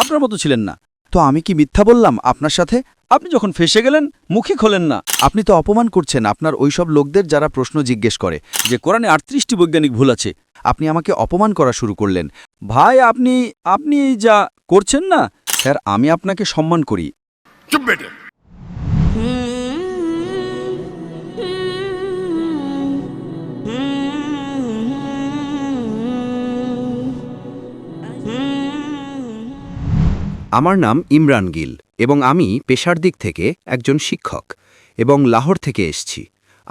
আপনার মতো ছিলেন না। তো আমি কি মিথ্যা বললাম আপনার সাথে? আপনি যখন ফেঁসে গেলেন মুখই খোলেন না। আপনি তো অপমান করছেন আপনার ওইসব লোকদের যারা প্রশ্ন জিজ্ঞেস করে যে কোরআনে 38টি বৈজ্ঞানিক ভুল আছে। আপনি আমাকে অপমান করা শুরু করলেন। ভাই আপনি এই যা করছেন না স্যার, আমি আপনাকে সম্মান করি। চুপ বেটে। আমার নাম ইমরান গিল এবং আমি পেশার দিক থেকে একজন শিক্ষক এবং লাহোর থেকে এসেছি।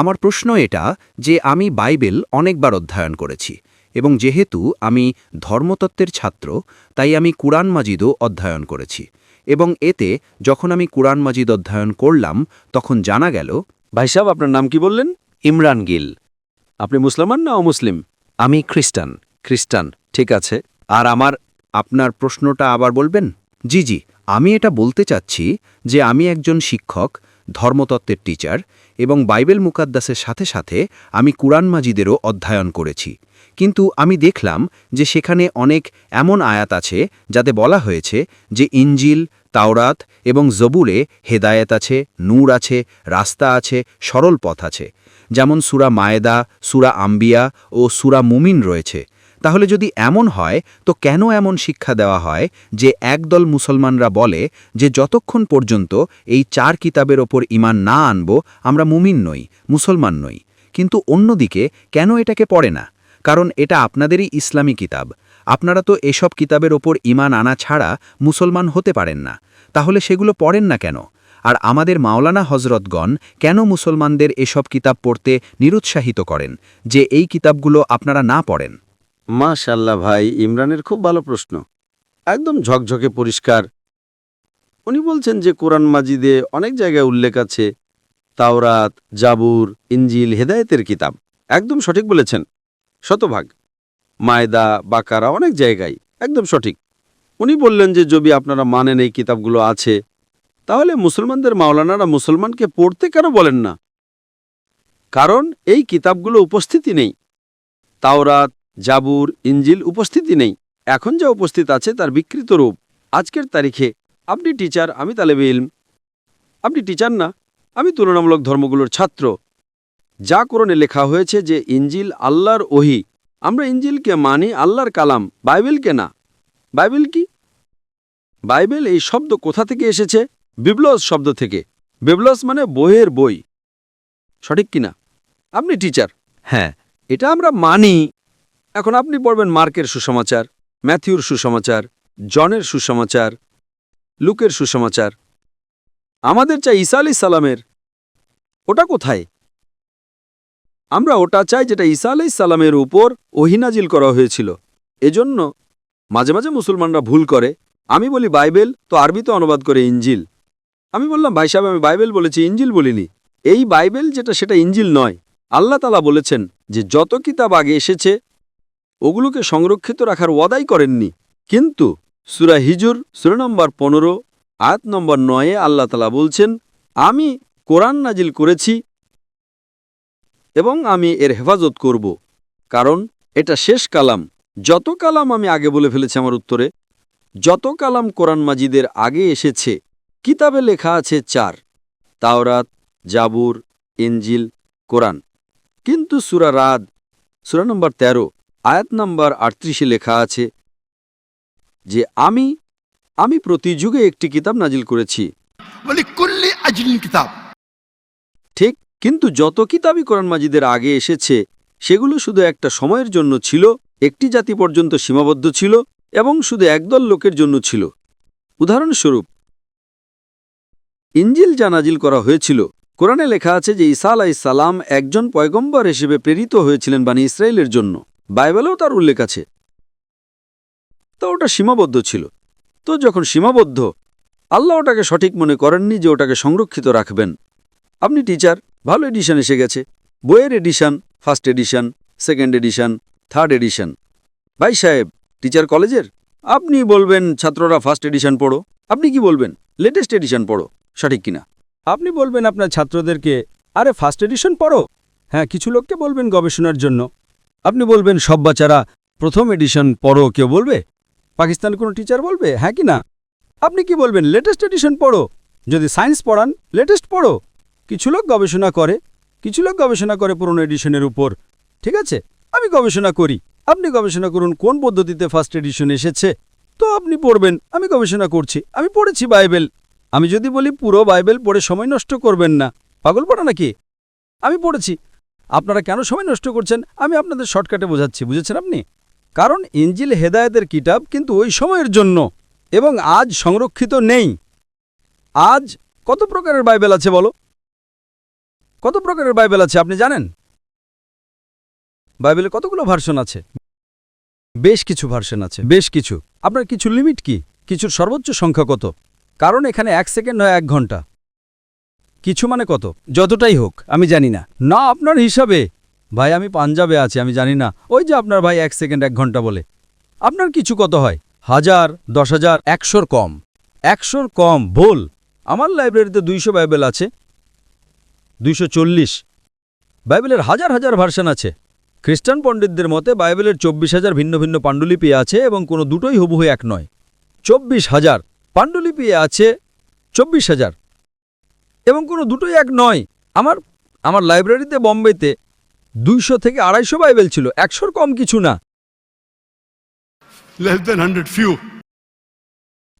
আমার প্রশ্ন এটা যে আমি বাইবেল অনেকবার অধ্যয়ন করেছি এবং যেহেতু আমি ধর্মতত্ত্বের ছাত্র তাই আমি কুরআন মাজিদও অধ্যয়ন করেছি এবং এতে যখন আমি কুরআন মাজিদ অধ্যয়ন করলাম তখন জানা গেল। ভাই সাহেব, আপনার নাম কি বললেন? ইমরান গিল। আপনি মুসলমান না অমুসলিম? আমি খ্রিস্টান। খ্রিস্টান, ঠিক আছে। আর আপনার প্রশ্নটা আবার বলবেন? জি, আমি এটা বলতে চাচ্ছি যে আমি একজন শিক্ষক, ধর্মতত্ত্বের টিচার এবং বাইবেল মুকাদ্দাসের সাথে সাথে আমি কুরআন মাজিদেরও অধ্যয়ন করেছি। কিন্তু আমি দেখলাম যে সেখানে অনেক এমন আয়াত আছে যাতে বলা হয়েছে যে ইনজিল, তাওরাত এবং জবুরে হেদায়েত আছে, নূর আছে, রাস্তা আছে, সরল পথ আছে। যেমন সূরা মায়েদা, সূরা আম্বিয়া ও সূরা মুমিন রয়েছে। তাহলে যদি এমন হয় তো কেন এমন শিক্ষা দেওয়া হয় যে একদল মুসলমানরা বলে যে যতক্ষণ পর্যন্ত এই 4 কিতাবের ওপর ঈমান না আনব আমরা মুমিন নই, মুসলমান নই। কিন্তু অন্যদিকে কেন এটাকে পড়ে না? কারণ এটা আপনাদেরই ইসলামী কিতাব। আপনারা তো এসব কিতাবের ওপর ঈমান আনা ছাড়া মুসলমান হতে পারেন না। তাহলে সেগুলো পড়েন না কেন? আর আমাদের মাওলানা হজরতগণ কেন মুসলমানদের এসব কিতাব পড়তে নিরুৎসাহিত করেন যে এই কিতাবগুলো আপনারা না পড়েন? মাশাআল্লাহ ভাই, ইমরানের খুব ভালো প্রশ্ন, একদম ঝকঝকে পরিষ্কার। উনি বলছেন যে কোরআন মাজিদে অনেক জায়গায় উল্লেখ আছে তাওরাত, জাবুর, ইনজিল হেদায়েতের কিতাব। একদম সঠিক বলেছেন, শতভাগ। মায়দা, বাকারা অনেক জায়গায় একদম সঠিক। উনি বললেন যে যদি আপনারা মানেন এই কিতাবগুলো আছে তাহলে মুসলমানদের মাওলানারা মুসলমানকে পড়তে কেন বলেন না? কারণ এই কিতাবগুলো উপস্থিতি নেই। তাওরাত, জাবুর, ইনজিল উপস্থিতি নেই। এখন যা উপস্থিত আছে তার বিকৃত রূপ। আজকের তারিখে আপনি টিচার, আমি তালেবে ইলম। আপনি টিচার না, আমি তুলনামূলক ধর্মগুলোর ছাত্র। যা কোরআনে লেখা হয়েছে যে ইনজিল আল্লাহর ওহী, আমরা ইনজিলকে মানি আল্লাহর কালাম, বাইবেলকে না। বাইবেল কি? বাইবেল এই শব্দ কোথা থেকে এসেছে? বিবলস শব্দ থেকে। বিবলস মানে বইয়ের বই, সঠিক কিনা? আপনি টিচার, হ্যাঁ, এটা আমরা মানি। এখন আপনি পড়বেন মার্কের সুসমাচার, ম্যাথিউর সুসমাচার, জনের সুসমাচার, লুকের সুসমাচার। আমাদের চাই ঈসা আলাইহিস সালামের। ওটা কোথায়? আমরা ওটা চাই যেটা ঈসা আলাইহিস সালামের উপর ওহী নাজিল করা হয়েছিল। এজন্য মাঝে মাঝে মুসলমানরা ভুল করে। আমি বলি বাইবেল, তো আরবিতে অনুবাদ করে ইনজিল। আমি বললাম ভাই সাহেব, আমি বাইবেল বলেছি, ইনজিল বলিনি। এই বাইবেল যেটা সেটা ইনজিল নয়। আল্লাহ তাআলা বলেছেন যে যত কিতাব আগে এসেছে ওগুলোকে সংরক্ষিত রাখার ওয়াদাই করেননি। কিন্তু সূরা হিজর সূরা নম্বর 15 আয়াত নম্বর 9 আল্লাহ তাআলা বলছেন, আমি কোরআন নাজিল করেছি এবং আমি এর হেফাজত করব, কারণ এটা শেষ কালাম। যত কালাম আমি আগে বলে ফেলেছি আমার উত্তরে, যত কালাম কোরআন মাজিদের আগে এসেছে কিতাবে লেখা আছে 4, তাওরাত, জাবুর, ইনজিল, কোরআন। কিন্তু সূরা রাদ সূরা নম্বর 13 আয়াত নম্বর 38 লেখা আছে যে আমি প্রতি যুগে একটি কিতাব নাজিল করেছি। ওয়ালিকুল্লি আজলিন কিতাব। ঠিক, কিন্তু যত কিতাবই কোরআন মাজিদের আগে এসেছে সেগুলো শুধু একটা সময়ের জন্য ছিল, একটি জাতি পর্যন্ত সীমাবদ্ধ ছিল এবং শুধু একদল লোকের জন্য ছিল। উদাহরণস্বরূপ, ইনজিল যা নাজিল করা হয়েছিল, কোরআনে লেখা আছে যে ঈসা আলাইহিস সালাম একজন পয়গম্বর হিসেবে প্রেরিত হয়েছিলেন বনী ইসরায়েলের জন্য। বাইবেলেও তার উল্লেখ আছে। তো ওটা সীমাবদ্ধ ছিল। তো যখন সীমাবদ্ধ, আল্লাহ ওটাকে সঠিক মনে করেননি যে ওটাকে সংরক্ষিত রাখবেন। আপনি টিচার, ভালো এডিশন এসে গেছে, বইয়ের edition, first edition, second edition, third edition. ভাই সাহেব, টিচার কলেজের, আপনি বলবেন ছাত্ররা ফার্স্ট এডিশন পড়ো। আপনি কি বলবেন? লেটেস্ট এডিশন পড়ো, সঠিক কিনা? আপনি বলবেন আপনার ছাত্রদেরকে, আরে ফার্স্ট এডিশন পড়ো। হ্যাঁ, কিছু লোককে বলবেন গবেষণার জন্য। আপনি বলবেন সব বাচ্চারা প্রথম এডিশন পড়ো। কেউ বলবে? পাকিস্তানের কোনো টিচার বলবে? হ্যাঁ কি না? আপনি কি বলবেন লেটেস্ট এডিশন পড়ো? যদি সায়েন্স পড়ান লেটেস্ট পড়ো। কিছু লোক গবেষণা করে পুরনো এডিশনের উপর। ঠিক আছে, আমি গবেষণা করি, আপনি গবেষণা করুন কোন পদ্ধতিতে ফার্স্ট এডিশন এসেছে, তো আপনি পড়বেন। আমি গবেষণা করছি, আমি পড়েছি বাইবেল। আমি যদি বলি পুরো বাইবেল পড়ে সময় নষ্ট করবেন না, পাগল পড়া নাকি? আমি পড়েছি। আপনারা কেন সময় নষ্ট করছেন আমি আপনাদের শর্টকাটে বোঝাচ্ছি, বুঝেছেন আপনি? কারণ ইনজিল হেদায়েতের কিতাব, কিন্তু ওই সময়ের জন্য, এবং আজ সংরক্ষিত নেই। আজ কত প্রকারের বাইবেল আছে বলো? কত প্রকারের বাইবেল আছে আপনি জানেন? বাইবেলে কতগুলো ভার্সন আছে? বেশ কিছু ভার্সন আছে, বেশ কিছু। আপনার কিছু লিমিট কি? কিছুর সর্বোচ্চ সংখ্যা কত? কারণ এখানে 1 সেকেন্ড হয় 1 ঘন্টা। কিছু মানে কত? যতটাই হোক, আমি জানি না। না, আপনার হিসাবে। ভাই আমি পাঞ্জাবে আছি, আমি জানি না। ওই যে আপনার ভাই 1 সেকেন্ড 1 ঘন্টা বলে। আপনার কিছু কত হয়? 1000, 10,000, 100-র কম। 100-র কম ভুল। আমার লাইব্রেরিতে 200 বাইবেল আছে, 240। বাইবেলের হাজার হাজার ভার্সন আছে। খ্রিস্টান পণ্ডিতদের মতে বাইবেলের 24,000 ভিন্ন ভিন্ন পাণ্ডুলিপি আছে, এবং কোনো দুটোই হুবহু এক নয়। 24,000 পাণ্ডুলিপি আছে, 24,000, এবং কোনো দুটোই এক নয়। আমার লাইব্রেরিতে বম্বেতে 200 থেকে 250 বাইবেল ছিল, 100-র কম কিছু না। Less than 100, few.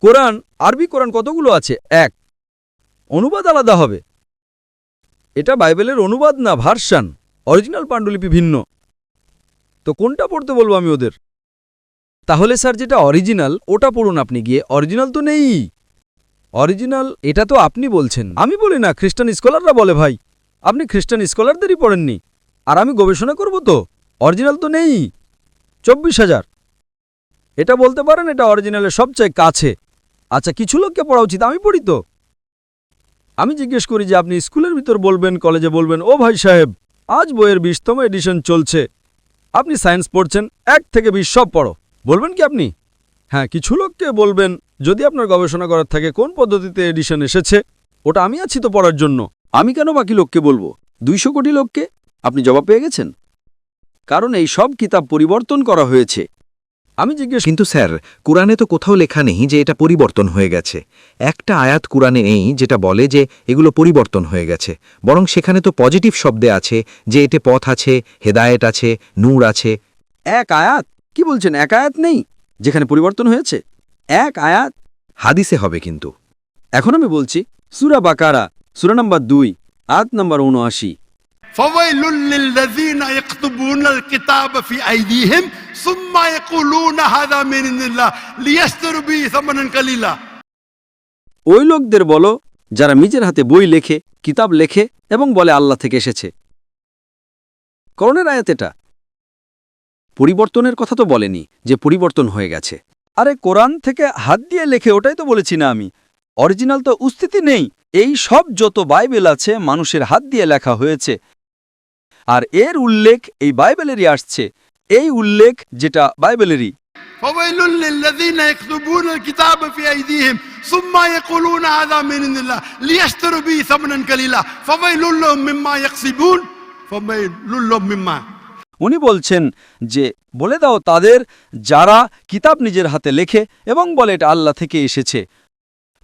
কোরআন, আরবি কোরআন কতগুলো আছে? 1। অনুবাদ আলাদা হবে। এটা বাইবেলের অনুবাদ না, ভার্সন। অরিজিনাল পাণ্ডুলিপি ভিন্ন। তো কোনটা পড়তে বলবো আমি ওদের? তাহলে স্যার যেটা অরিজিনাল ওটা পড়ুন আপনি গিয়ে। অরিজিনাল তো নেই। অরিজিনাল এটা তো আপনি বলছেন, আমি বলি না, খ্রিস্টান স্কলাররা বলে। ভাই আপনি খ্রিস্টান স্কলারদেরই পড়েননি, আর আমি গবেষণা করব তো? অরিজিনাল তো নেই। 24,000 এটা বলতে পারেন এটা অরিজিনালের সবচেয়ে কাছে। আচ্ছা, কিছু লোককে পড়া উচিত, আমি পড়ি তো। আমি জিজ্ঞেস করি যে আপনি স্কুলের ভিতর বলবেন, কলেজে বলবেন, ও ভাই সাহেব আজ বইয়ের 20তম এডিশন চলছে, আপনি সায়েন্স পড়ছেন, 1 থেকে 20 সব পড়ো, বলবেন কি আপনি? হ্যাঁ, কিছু লোককে বলবেন যদি আপনার গবেষণা করার থাকে কোন পদ্ধতিতে এডিশন এসেছে, ওটা আমি আছি তো পড়ার জন্য। আমি কেন বাকি লোককে বলবো? 200 কোটি লোককে। আপনি জবাব পেয়ে গেছেন? কারণ এই সব কিতাব পরিবর্তন করা হয়েছে। আমি জিজ্ঞেস কিন্তু স্যার, কোরআনে তো কোথাও লেখা নেই যে এটা পরিবর্তন হয়ে গেছে। একটা আয়াত কোরআনে নেই যেটা বলে যে এগুলো পরিবর্তন হয়ে গেছে। বরং সেখানে তো পজিটিভ শব্দে আছে যে এতে পথ আছে, হেদায়েত আছে, নূর আছে। এক আয়াত? কি বলছেন, এক আয়াত নেই যেখানে পরিবর্তন হয়েছে? এক আয়াত হাদিসে হবে কিন্তু। এখন আমি বলছি, সূরা বাকারা, সূরা নাম্বার 2, আয়াত নাম্বার 79। فويل للذين يكتبون الكتاب في أيديهم ثم يقولون هذا من عند الله ليشتروا به ثمنا قليلا। ওই লোকদের বলো যারা নিজের হাতে বই লেখে, কিতাব লেখে এবং বলে আল্লাহ থেকে এসেছে। করণের আয়াত এটা। পরিবর্তনের কথা তো বলেনি যে পরিবর্তন হয়ে গেছে। আরে কোরআন থেকে হাত দিয়ে লেখে, ওটাই তো বলেছি না আমি? অরিজিনাল তো উস্থিতি নেই। এই সব যত বাইবেল আছে মানুষের হাত দিয়ে লেখা হয়েছে, আর এর উল্লেখ এই বাইবেলেরই আসছে। এই উল্লেখ যেটা বাইবেলেরই। فويل للذين يكتبون الكتاب في أيديهم ثم يقولون هذا من عند الله ليشتروا به ثمنا قليلا فويل لهم مما يكسبون فويل لهم مما। উনি বলছেন যে বলে দাও তাদের যারা কিতাব নিজের হাতে লেখে এবং বলে এটা আল্লাহ থেকে এসেছে।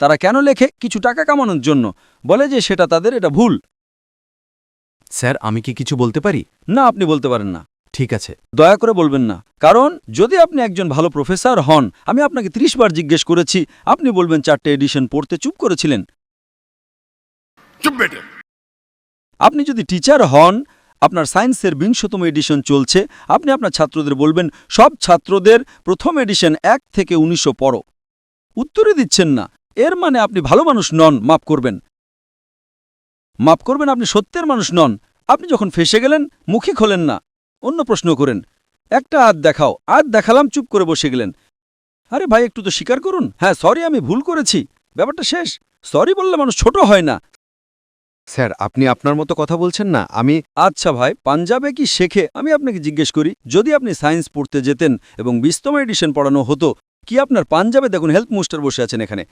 তারা কেন লেখে? কিছু টাকা কামানোর জন্য। বলে যে সেটা তাদের, এটা ভুল। স্যার, আমি কি কিছু বলতে পারি? না, আপনি বলতে পারেন না। ঠিক আছে। দয়া করে বলবেন না, কারণ যদি আপনি একজন ভালো প্রফেসর হন, আমি আপনাকে 30 বার জিজ্ঞেস করেছি, আপনি বলবেন 4টে এডিশন পড়তে চুপ করেছিলেন। चुप बेटे। আপনি যদি টিচার হন, আপনার সায়েন্সের 20তম এডিশন চলছে, আপনি আপনার ছাত্রদের বলবেন সব ছাত্রদের প্রথম এডিশন 1 থেকে 1900 পড়ো। উত্তরই দিচ্ছেন না, এর মানে আপনি ভালো মানুষ নন। মাফ করবেন, আপনি সত্যের মানুষ নন। আপনি যখন ফেঁসে গেলেন মুখই খোলেন না, অন্য প্রশ্ন করেন। একটা আয়াত দেখাও, আয়াত দেখালাম, চুপ করে বসে গেলেন। আরে ভাই, একটু তো স্বীকার করুন, হ্যাঁ সরি আমি ভুল করেছি, ব্যাপারটা শেষ। সরি বললে মানুষ ছোট হয় না। স্যার, আপনি আপনার মতো কথা বলছেন না। আমি আচ্ছা ভাই, পাঞ্জাবে কি শেখে? আমি আপনাকে জিজ্ঞেস করি, যদি আপনি সায়েন্স পড়তে যেতেন এবং 20তম এডিশন পড়ানো হতো, কি আপনার পাঞ্জাবে দেখুন হেলথ মিনিস্টার বসে আছেন, এখানে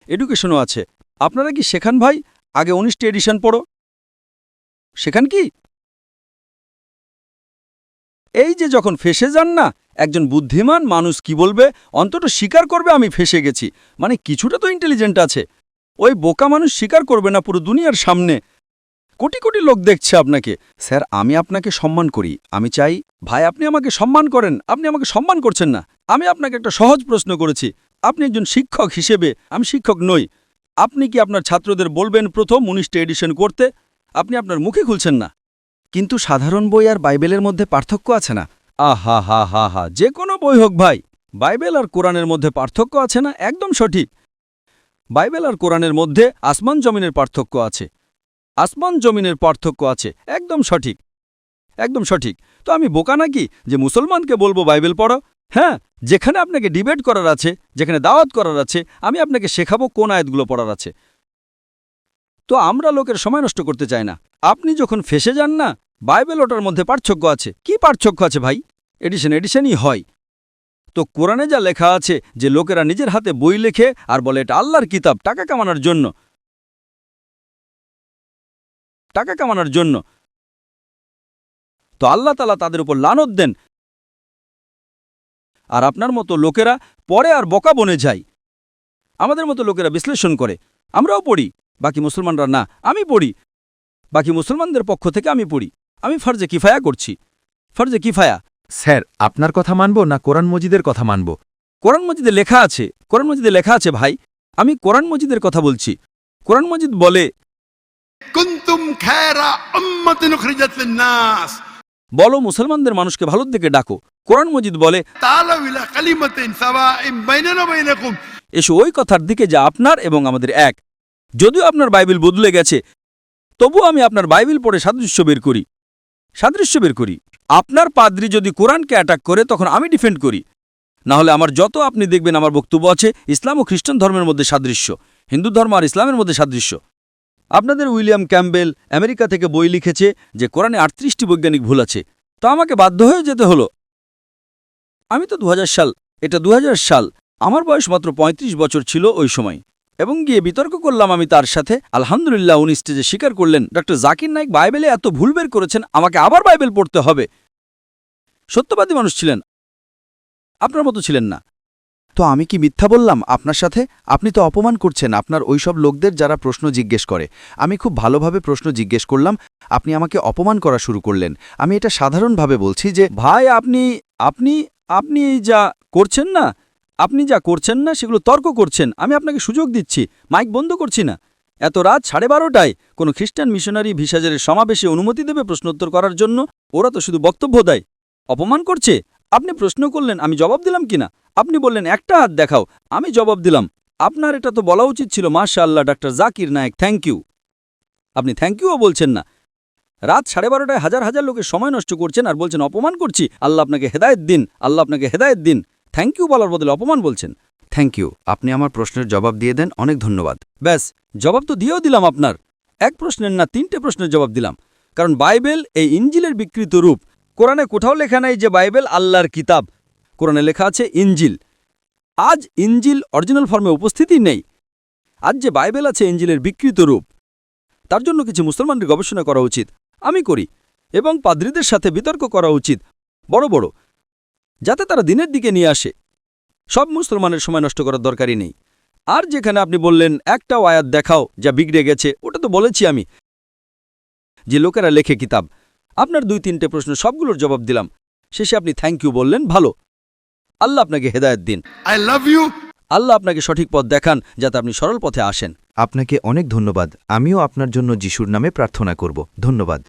এডুকেশনও আছে, আপনারা কি শেখান ভাই আগে 19টি এডিশন পড়ো? শেখান কি? এই যে যখন ফেসে যান না, একজন বুদ্ধিমান মানুষ কি বলবে, অন্তত স্বীকার করবে আমি ফেঁসে গেছি, মানে কিছুটা তো ইন্টেলিজেন্ট আছে। ওই বোকা মানুষ স্বীকার করবে না পুরো দুনিয়ার সামনে, কোটি কোটি লোক দেখছে আপনাকে। স্যার, আমি আপনাকে সম্মান করি, আমি চাই ভাই আপনি আমাকে সম্মান করেন, আপনি আমাকে সম্মান করছেন না। আমি আপনাকে একটা সহজ প্রশ্ন করেছি, আপনি একজন শিক্ষক হিসেবে, আমি শিক্ষক নই, আপনি কি আপনার ছাত্রদের বলবেন প্রথম 19টা এডিশন করতে? আপনি আপনার মুখে খুলছেন না। কিন্তু সাধারণ বই আর বাইবেলের মধ্যে পার্থক্য আছে না? আহা হা হা হা, যে কোনো বই হোক ভাই, বাইবেল আর কোরআনের মধ্যে পার্থক্য আছে না? একদম সঠিক। বাইবেল আর কোরআনের মধ্যে আসমান জমিনের পার্থক্য আছে, আসমান জমিনের পার্থক্য আছে, একদম সঠিক, একদম সঠিক। তো আমি বোকা নাকি যে মুসলমানকে বলবো বাইবেল পড়ো? হ্যাঁ, যেখানে আপনাকে ডিবেট করার আছে, যেখানে দাওয়াত করার আছে, আমি আপনাকে শেখাবো কোন আয়াতগুলো পড়ার আছে। তো আমরা লোকের সময় নষ্ট করতে চাই না। আপনি যখন ফেসে যান না, বাইবেল ওটার মধ্যে পার্থক্য আছে। কি পার্থক্য আছে ভাই? এডিশনই হয়। তো কোরআনে যা লেখা আছে যে লোকেরা নিজের হাতে বই লেখে আর বলে এটা আল্লাহর কিতাব টাকা কামানোর জন্য, টাকা কামানোর জন্য, তো আল্লাহ তাআলা তাদের উপর লানত দেন। আর আপনার মতো লোকেরা পরে আর বোকা বনে যায়। আমাদের মতো লোকেরা বিশ্লেষণ করে, আমরাও পড়ি, বাকি মুসলমানরা না। আমি পড়ি, বাকি মুসলমানদের পক্ষ থেকে আমি পড়ি। আমি ফরজে কিফায়া করছি, ফরজে কিফায়া। স্যার, আপনার কথা মানব না কোরআন মজিদের কথা মানব? কোরআন মজিদে লেখা আছে, কোরআন মজিদে লেখা আছে ভাই, আমি কোরআন মজিদের কথা বলছি। কোরআন মজিদ বলে, كنتم خير أمة أخرجت للناس বলো মুসলমানদের মানুষকে ভালোর দিকে ডাকো। কোরআন মজিদ বলে, تعالوا إلى كلمة سواء بيننا وبينكم এসো ওই কথার দিকে যা আপনার এবং আমাদের এক। যদিও আপনার বাইবেল বদলে গেছে, তবু আমি আপনার বাইবেল পড়ে সাদৃশ্য বের করি, সাদৃশ্য বের করি। আপনার পাদ্রী যদি কোরআনকে অ্যাটাক করে তখন আমি ডিফেন্ড করি, না হলে আমার যত আপনি দেখবেন আমার বক্তব্য আছে ইসলাম ও খ্রিস্টান ধর্মের মধ্যে সাদৃশ্য, হিন্দু ধর্ম আর ইসলামের মধ্যে সাদৃশ্য। আপনাদের উইলিয়াম ক্যাম্বেল আমেরিকা থেকে বই লিখেছে যে কোরআনে 38টি বৈজ্ঞানিক ভুল আছে, তো আমাকে বাধ্য হয়ে যেতে হলো। আমি তো 2000 সাল, এটা 2000 সাল, আমার বয়স মাত্র 35 বছর ছিল ওই সময়, এবং গিয়ে বিতর্ক করলাম আমি তার সাথে। আলহামদুলিল্লাহ উনি স্টেজে স্বীকার করলেন ডক্টর জাকির নাইক বাইবেলে এত ভুল বের করেছেন, আমাকে আবার বাইবেল পড়তে হবে। সত্যবাদী মানুষ ছিলেন, আপনার মতো ছিলেন না। তো আমি কি মিথ্যা বললাম আপনার সাথে? আপনি তো অপমান করছেন আপনার ওইসব লোকদের যারা প্রশ্ন জিজ্ঞেস করে। আমি খুব ভালোভাবে প্রশ্ন জিজ্ঞেস করলাম, আপনি আমাকে অপমান করা শুরু করলেন। আমি এটা সাধারণভাবে বলছি যে ভাই আপনি আপনি আপনি যা করছেন না, আপনি যা করছেন না সেগুলো তর্ক করছেন। আমি আপনাকে সুযোগ দিচ্ছি, মাইক বন্ধ করছি না। এত রাত 12:30টায় কোনো খ্রিস্টান মিশনারি ভিসাজের সমাবেশে অনুমতি দেবে প্রশ্নোত্তর করার জন্য? ওরা তো শুধু বক্তব্য দেয়, অপমান করছে। আপনি প্রশ্ন করলেন, আমি জবাব দিলাম কিনা? আপনি বললেন একটা হাত দেখাও, আমি জবাব দিলাম। আপনার এটা তো বলা উচিত ছিল, মাশাআল্লাহ doctor Zakir Naik, thank you. আপনি থ্যাংক ইউও বলছেন না। রাত 12:30টায় হাজার হাজার লোকের সময় নষ্ট করছেন আর বলছেন অপমান করছি। আল্লাহ আপনাকে হেদায়েত দিন, আল্লাহ আপনাকে হেদায়েত দিন। থ্যাংক ইউ বলার বদলে অপমান বলছেন। থ্যাংক ইউ, আপনি আমার প্রশ্নের জবাব দিয়ে দেন, অনেক ধন্যবাদ। ব্যাস, জবাব তো দিয়েও দিলাম আপনার। এক প্রশ্নের না 3টে প্রশ্নের জবাব দিলাম। কারণ বাইবেল এই ইঞ্জিলের বিকৃত রূপ। কোরআনে কোথাও লেখা নাই যে বাইবেল আল্লাহর কিতাব, কোরআনে লেখা আছে ইঞ্জিল। আজ ইঞ্জিল অরিজিনাল ফর্মে উপস্থিতই নেই। আজ যে বাইবেল আছে ইঞ্জিলের বিকৃত রূপ। তার জন্য কিছু মুসলমানদের গবেষণা করা উচিত, আমি করি, এবং পাদ্রীদের সাথে বিতর্ক করা উচিত বড় বড়, যাতে তারা দিনের দিকে নিয়ে আসে। সব মুসলমানের সময় নষ্ট করার দরকারই নেই। আর যেখানে আপনি বললেন একটাও আয়াত দেখাও যা বিগড়ে গেছে, ওটা তো বলেছি আমি, যে লোকেরা লেখে কিতাব। আপনার 2-3টে প্রশ্ন সবগুলোর জবাব দিলাম। শেষে আপনি থ্যাংক ইউ বললেন, ভালো। আল্লাহ আপনাকে হেদায়েত দিন। I love you আল্লাহ আপনাকে সঠিক পথ দেখান যাতে আপনি সরল পথে আসেন। আপনাকে অনেক ধন্যবাদ। আমিও আপনার জন্য যিশুর নামে প্রার্থনা করব। ধন্যবাদ।